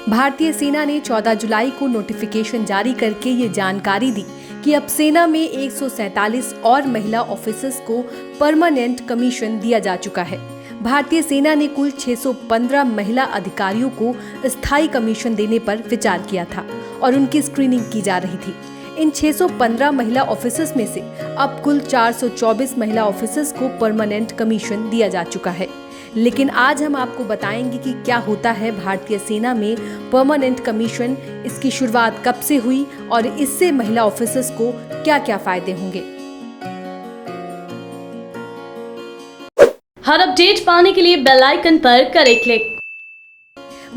भारतीय सेना ने 14 जुलाई को नोटिफिकेशन जारी करके ये जानकारी दी कि अब सेना में 147 और महिला ऑफिसर्स को परमानेंट कमीशन दिया जा चुका है। भारतीय सेना ने कुल 615 महिला अधिकारियों को स्थायी कमीशन देने पर विचार किया था और उनकी स्क्रीनिंग की जा रही थी। इन 615 महिला ऑफिसर्स में से अब कुल 424 महिला ऑफिसर्स को परमानेंट कमीशन दिया जा चुका है। लेकिन आज हम आपको बताएंगे कि क्या होता है भारतीय सेना में परमानेंट कमीशन, इसकी शुरुआत कब से हुई और इससे महिला ऑफिसर्स को क्या क्या फायदे होंगे। हर अपडेट पाने के लिए बेल आइकन पर करें क्लिक।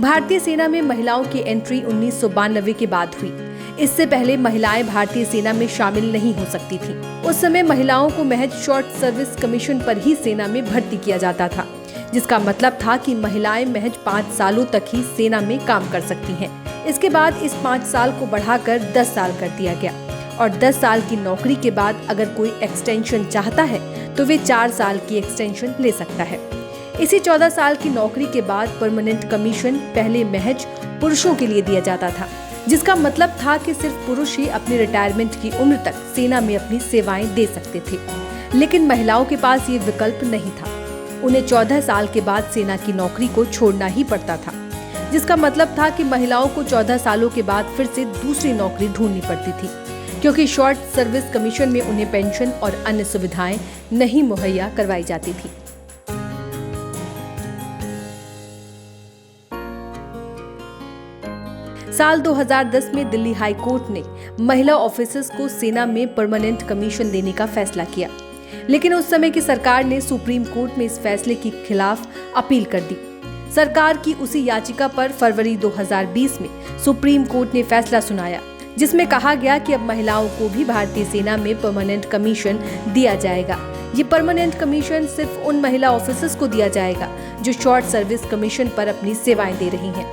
भारतीय सेना में महिलाओं की एंट्री 1992 के बाद हुई। इससे पहले महिलाएं भारतीय सेना में शामिल नहीं हो सकती थीं। उस समय महिलाओं को महज शॉर्ट सर्विस कमीशन पर ही सेना में भर्ती किया जाता था, जिसका मतलब था कि महिलाएं महज 5 सालों तक ही सेना में काम कर सकती हैं। इसके बाद इस 5 साल को बढ़ाकर 10 साल कर दिया गया और 10 साल की नौकरी के बाद अगर कोई एक्सटेंशन चाहता है तो वे 4 साल की एक्सटेंशन ले सकता है। इसी 14 साल की नौकरी के बाद परमानेंट कमीशन पहले महज पुरुषों के लिए दिया जाता था, जिसका मतलब था कि सिर्फ पुरुष ही अपनी रिटायरमेंट की उम्र तक सेना में अपनी सेवाएं दे सकते थे। लेकिन महिलाओं के पास ये विकल्प नहीं था। उन्हें 14 साल के बाद सेना की नौकरी को छोड़ना ही पड़ता था, जिसका मतलब था कि महिलाओं को 14 सालों के बाद फिर से दूसरी नौकरी ढूंढनी पड़ती थी, क्योंकि शॉर्ट सर्विस कमीशन में उन्हें पेंशन और अन्य सुविधाएं नहीं मुहैया करवाई जाती थी। साल 2010 में दिल्ली हाई कोर्ट ने महिला ऑफिसर्स को सेना में परमानेंट कमीशन देने का फैसला किया, लेकिन उस समय की सरकार ने सुप्रीम कोर्ट में इस फैसले के खिलाफ अपील कर दी। सरकार की उसी याचिका पर फरवरी 2020 में सुप्रीम कोर्ट ने फैसला सुनाया, जिसमें कहा गया कि अब महिलाओं को भी भारतीय सेना में परमानेंट कमीशन दिया जाएगा। ये परमानेंट कमीशन सिर्फ उन महिला ऑफिसर्स को दिया जाएगा जो शॉर्ट सर्विस कमीशन पर अपनी सेवाएं दे रही हैं।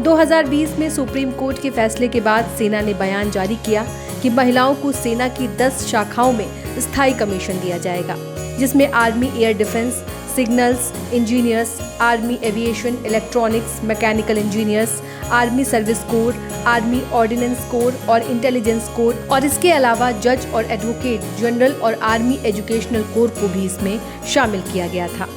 2020 में सुप्रीम कोर्ट के फैसले के बाद सेना ने बयान जारी किया कि महिलाओं को सेना की 10 शाखाओं में स्थायी कमीशन दिया जाएगा, जिसमें army air defence, signals engineers, army aviation, electronics, mechanical engineers, army service corps, army ordinance core और इंटेलिजेंस कोर, और इसके अलावा जज और एडवोकेट जनरल और आर्मी एजुकेशनल कोर को भी इसमें शामिल किया गया था।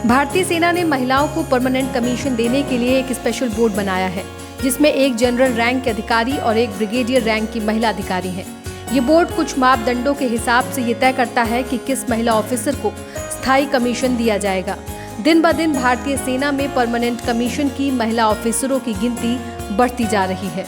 भारतीय सेना ने महिलाओं को परमानेंट कमीशन देने के लिए एक स्पेशल बोर्ड बनाया है, जिसमें एक जनरल रैंक के अधिकारी और एक ब्रिगेडियर रैंक की महिला अधिकारी हैं। ये बोर्ड कुछ मापदंडों के हिसाब से ये तय करता है कि किस महिला ऑफिसर को स्थायी कमीशन दिया जाएगा। दिन ब दिन भारतीय सेना में परमानेंट कमीशन की महिला ऑफिसरों की गिनती बढ़ती जा रही है।